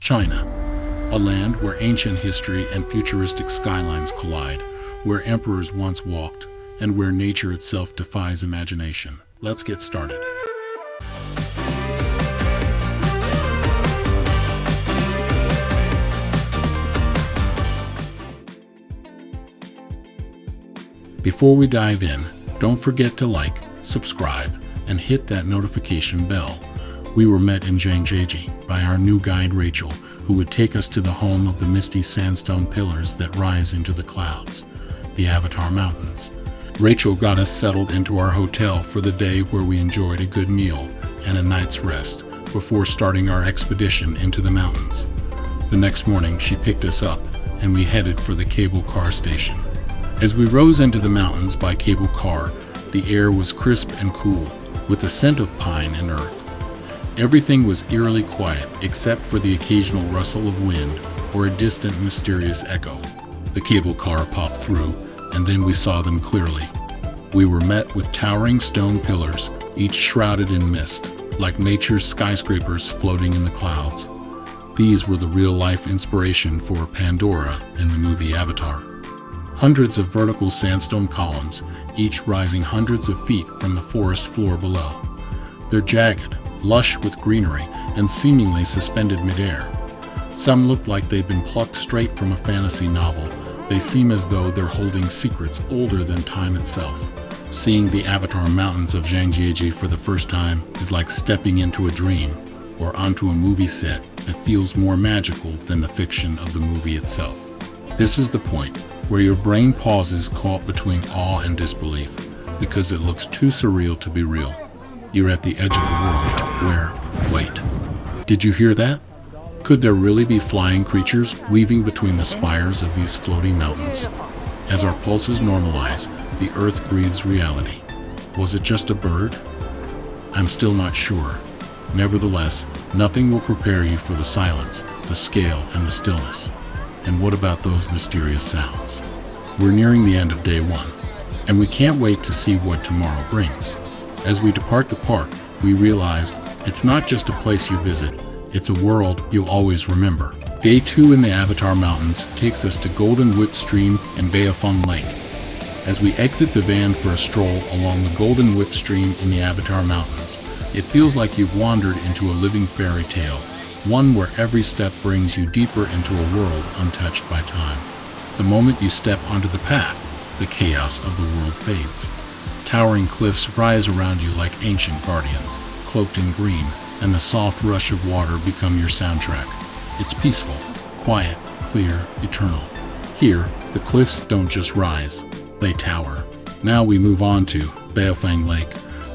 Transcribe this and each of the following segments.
China, a land where ancient history and futuristic skylines collide, where emperors once walked, and where nature itself defies imagination. Let's get started. Before we dive in, don't forget to like, subscribe, and hit that notification bell. We were met in Zhangjiajie by our new guide Rachel, who would take us to the home of the misty sandstone pillars that rise into the clouds, the Avatar Mountains. Rachel got us settled into our hotel for the day, where we enjoyed a good meal and a night's rest before starting our expedition into the mountains. The next morning, she picked us up and we headed for the cable car station. As we rose into the mountains by cable car, the air was crisp and cool, with a scent of pine and earth. Everything was eerily quiet except for the occasional rustle of wind or a distant mysterious echo. The cable car popped through, and then we saw them clearly. We were met with towering stone pillars, each shrouded in mist, like nature's skyscrapers floating in the clouds. These were the real-life inspiration for Pandora in the movie Avatar. Hundreds of vertical sandstone columns, each rising hundreds of feet from the forest floor below. They're jagged, lush with greenery, and seemingly suspended midair. Some look like they've been plucked straight from a fantasy novel. They seem as though they're holding secrets older than time itself. Seeing the Avatar Mountains of Zhangjiajie for the first time is like stepping into a dream or onto a movie set that feels more magical than the fiction of the movie itself. This is the point where your brain pauses, caught between awe and disbelief, because it looks too surreal to be real. You're at the edge of the world where, wait, did you hear that? Could there really be flying creatures weaving between the spires of these floating mountains? As our pulses normalize, the earth breathes reality. Was it just a bird? I'm still not sure. Nevertheless, nothing will prepare you for the silence, the scale, and the stillness. And what about those mysterious sounds? We're nearing the end of day one, and we can't wait to see what tomorrow brings. As we depart the park, we realized it's not just a place you visit, it's a world you'll always remember. Day 2 in the Avatar Mountains takes us to Golden Whip Stream and Beifeng Lake. As we exit the van for a stroll along the Golden Whip Stream in the Avatar Mountains, it feels like you've wandered into a living fairy tale, one where every step brings you deeper into a world untouched by time. The moment you step onto the path, the chaos of the world fades. Towering cliffs rise around you like ancient guardians, cloaked in green, and the soft rush of water become your soundtrack. It's peaceful, quiet, clear, eternal. Here, the cliffs don't just rise, they tower. Now we move on to Beifeng Lake,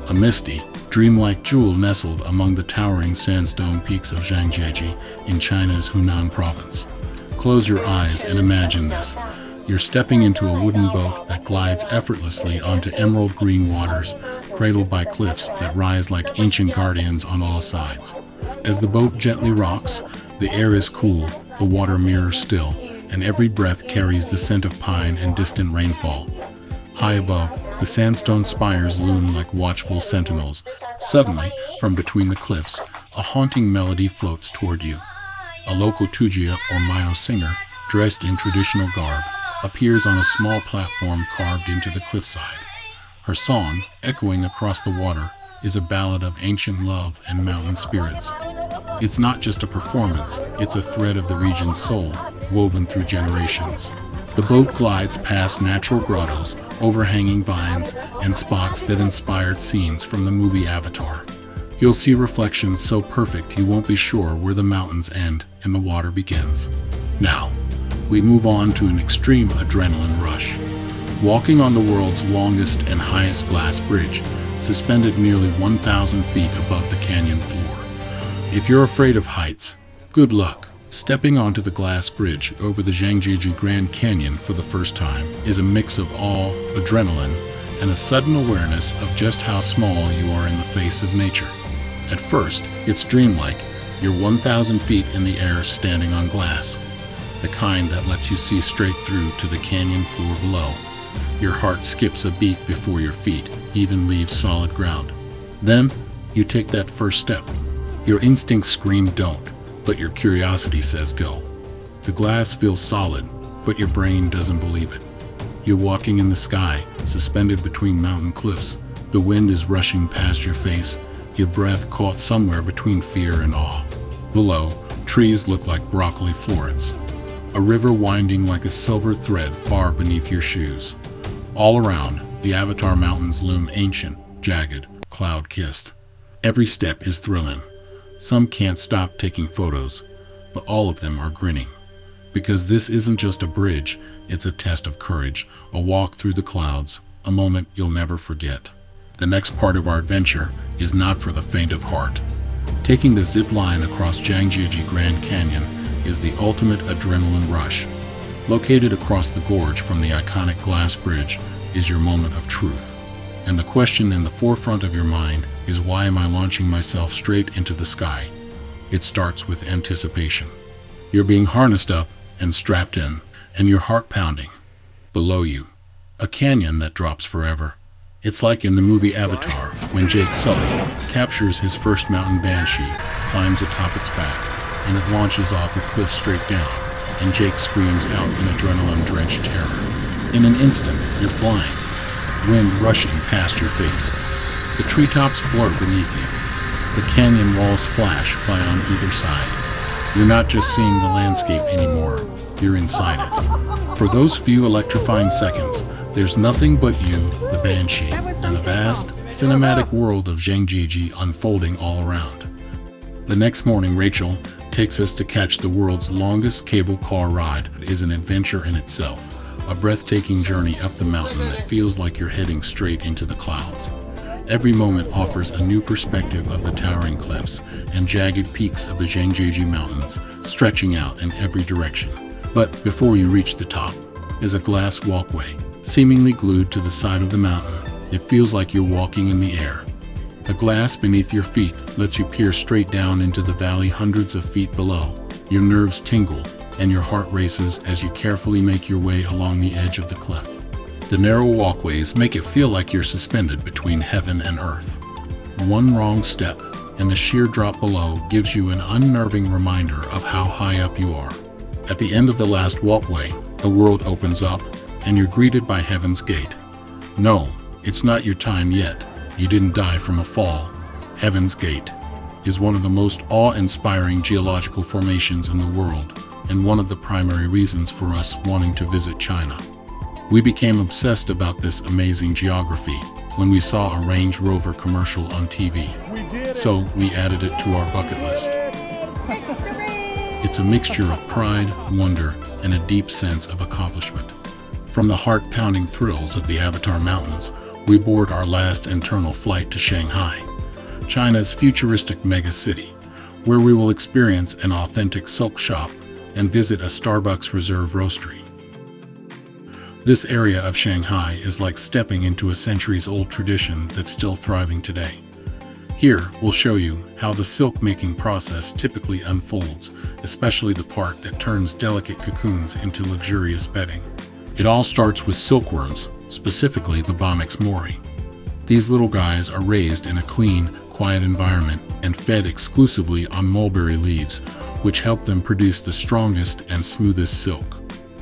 a misty, dreamlike jewel nestled among the towering sandstone peaks of Zhangjiajie in China's Hunan province. Close your eyes and imagine this. You're stepping into a wooden boat that glides effortlessly onto emerald green waters, cradled by cliffs that rise like ancient guardians on all sides. As the boat gently rocks, the air is cool, the water mirrors still, and every breath carries the scent of pine and distant rainfall. High above, the sandstone spires loom like watchful sentinels. Suddenly, from between the cliffs, a haunting melody floats toward you. A local Tujia or Mayo singer, dressed in traditional garb, appears on a small platform carved into the cliffside. Her song, echoing across the water, is a ballad of ancient love and mountain spirits. It's not just a performance, it's a thread of the region's soul, woven through generations. The boat glides past natural grottos, overhanging vines, and spots that inspired scenes from the movie Avatar. You'll see reflections so perfect you won't be sure where the mountains end and the water begins. Now, we move on to an extreme adrenaline rush. Walking on the world's longest and highest glass bridge, suspended nearly 1,000 feet above the canyon floor. If you're afraid of heights, good luck. Stepping onto the glass bridge over the Zhangjiajie Grand Canyon for the first time is a mix of awe, adrenaline, and a sudden awareness of just how small you are in the face of nature. At first, it's dreamlike. You're 1,000 feet in the air standing on glass, the kind that lets you see straight through to the canyon floor below. Your heart skips a beat before your feet even leave solid ground. Then, you take that first step. Your instincts scream don't. but your curiosity says go. The glass feels solid, but your brain doesn't believe it. You're walking in the sky, suspended between mountain cliffs. The wind is rushing past your face, your breath caught somewhere between fear and awe. Below, trees look like broccoli florets. A river winding like a silver thread far beneath your shoes. All around, the Avatar Mountains loom ancient, jagged, cloud-kissed. Every step is thrilling. Some can't stop taking photos, but all of them are grinning. Because this isn't just a bridge, it's a test of courage, a walk through the clouds, a moment you'll never forget. The next part of our adventure is not for the faint of heart. Taking the zip line across Zhangjiajie Grand Canyon is the ultimate adrenaline rush. Located across the gorge from the iconic glass bridge is your moment of truth. And the question in the forefront of your mind is, why am I launching myself straight into the sky? It starts with anticipation. You're being harnessed up and strapped in, and your heart pounding. Below you, a canyon that drops forever. It's like in the movie Avatar, when Jake Sully captures his first mountain banshee, climbs atop its back, and it launches off a cliff straight down, and Jake screams out in adrenaline-drenched terror. In an instant, you're flying, wind rushing past your face. The treetops blur beneath you. The canyon walls flash by on either side. You're not just seeing the landscape anymore, you're inside it. For those few electrifying seconds, there's nothing but you, the Banshee, and the vast, cinematic world of Zhangjiajie unfolding all around. The next morning, Rachel takes us to catch the world's longest cable car ride. It is an adventure in itself, a breathtaking journey up the mountain that feels like you're heading straight into the clouds. Every moment offers a new perspective of the towering cliffs and jagged peaks of the Zhangjiajie Mountains, stretching out in every direction. But before you reach the top is a glass walkway, seemingly glued to the side of the mountain. It feels like you're walking in the air. The glass beneath your feet lets you peer straight down into the valley hundreds of feet below. Your nerves tingle, and your heart races as you carefully make your way along the edge of the cliff. The narrow walkways make it feel like you're suspended between heaven and earth. One wrong step, and the sheer drop below gives you an unnerving reminder of how high up you are. At the end of the last walkway, the world opens up, and you're greeted by Heaven's Gate. No, it's not your time yet. You didn't die from a fall. Heaven's Gate is one of the most awe-inspiring geological formations in the world, and one of the primary reasons for us wanting to visit China. We became obsessed about this amazing geography when we saw a Range Rover commercial on TV. So we added it to our bucket list. It's a mixture of pride, wonder, and a deep sense of accomplishment. From the heart-pounding thrills of the Avatar Mountains, we board our last internal flight to Shanghai, China's futuristic megacity, where we will experience an authentic silk shop and visit a Starbucks Reserve roastery. This area of Shanghai is like stepping into a centuries-old tradition that's still thriving today. Here, we'll show you how the silk-making process typically unfolds, especially the part that turns delicate cocoons into luxurious bedding. It all starts with silkworms, specifically the Bomix mori. These little guys are raised in a clean, quiet environment and fed exclusively on mulberry leaves, which help them produce the strongest and smoothest silk.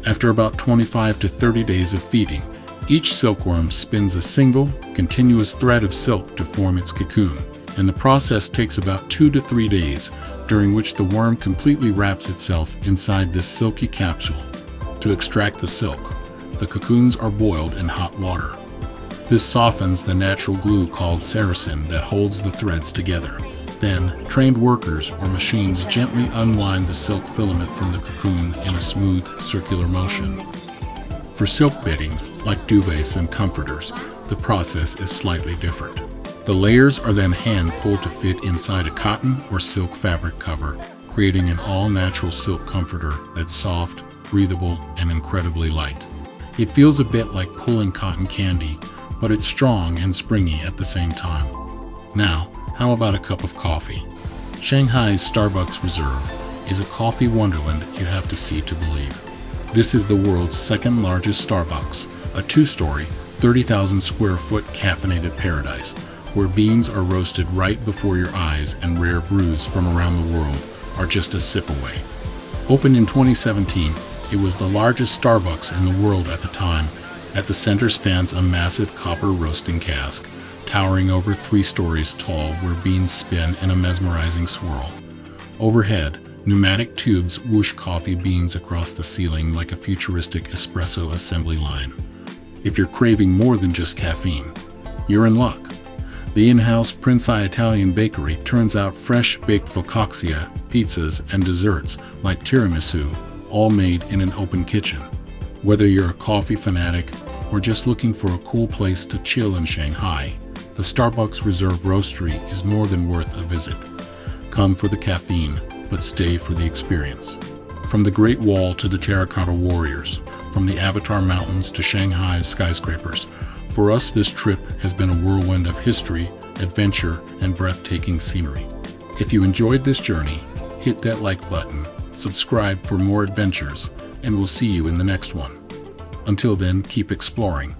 After about 25 to 30 days of feeding, each silkworm spins a single, continuous thread of silk to form its cocoon, and the process takes about 2 to 3 days, during which the worm completely wraps itself inside this silky capsule. To extract the silk, the cocoons are boiled in hot water. This softens the natural glue called sericin that holds the threads together. Then, trained workers or machines gently unwind the silk filament from the cocoon in a smooth, circular motion. For silk bedding, like duvets and comforters, the process is slightly different. The layers are then hand-pulled to fit inside a cotton or silk fabric cover, creating an all-natural silk comforter that's soft, breathable, and incredibly light. It feels a bit like pulling cotton candy, but it's strong and springy at the same time. Now, how about a cup of coffee? Shanghai's Starbucks Reserve is a coffee wonderland you have to see to believe. This is the world's second largest Starbucks, a 2-story, 30,000 square foot caffeinated paradise, where beans are roasted right before your eyes and rare brews from around the world are just a sip away. Opened in 2017, it was the largest Starbucks in the world at the time. At the center stands a massive copper roasting cask, towering over 3 stories tall, where beans spin in a mesmerizing swirl. Overhead, pneumatic tubes whoosh coffee beans across the ceiling like a futuristic espresso assembly line. If you're craving more than just caffeine, you're in luck. The in-house Prince Italian bakery turns out fresh baked focaccia, pizzas, and desserts like tiramisu, all made in an open kitchen. Whether you're a coffee fanatic or just looking for a cool place to chill in Shanghai, the Starbucks Reserve Roastery is more than worth a visit. Come for the caffeine, but stay for the experience. From the Great Wall to the Terracotta Warriors, from the Avatar Mountains to Shanghai's skyscrapers, for us this trip has been a whirlwind of history, adventure, and breathtaking scenery. If you enjoyed this journey, hit that like button, subscribe for more adventures, and we'll see you in the next one. Until then, keep exploring.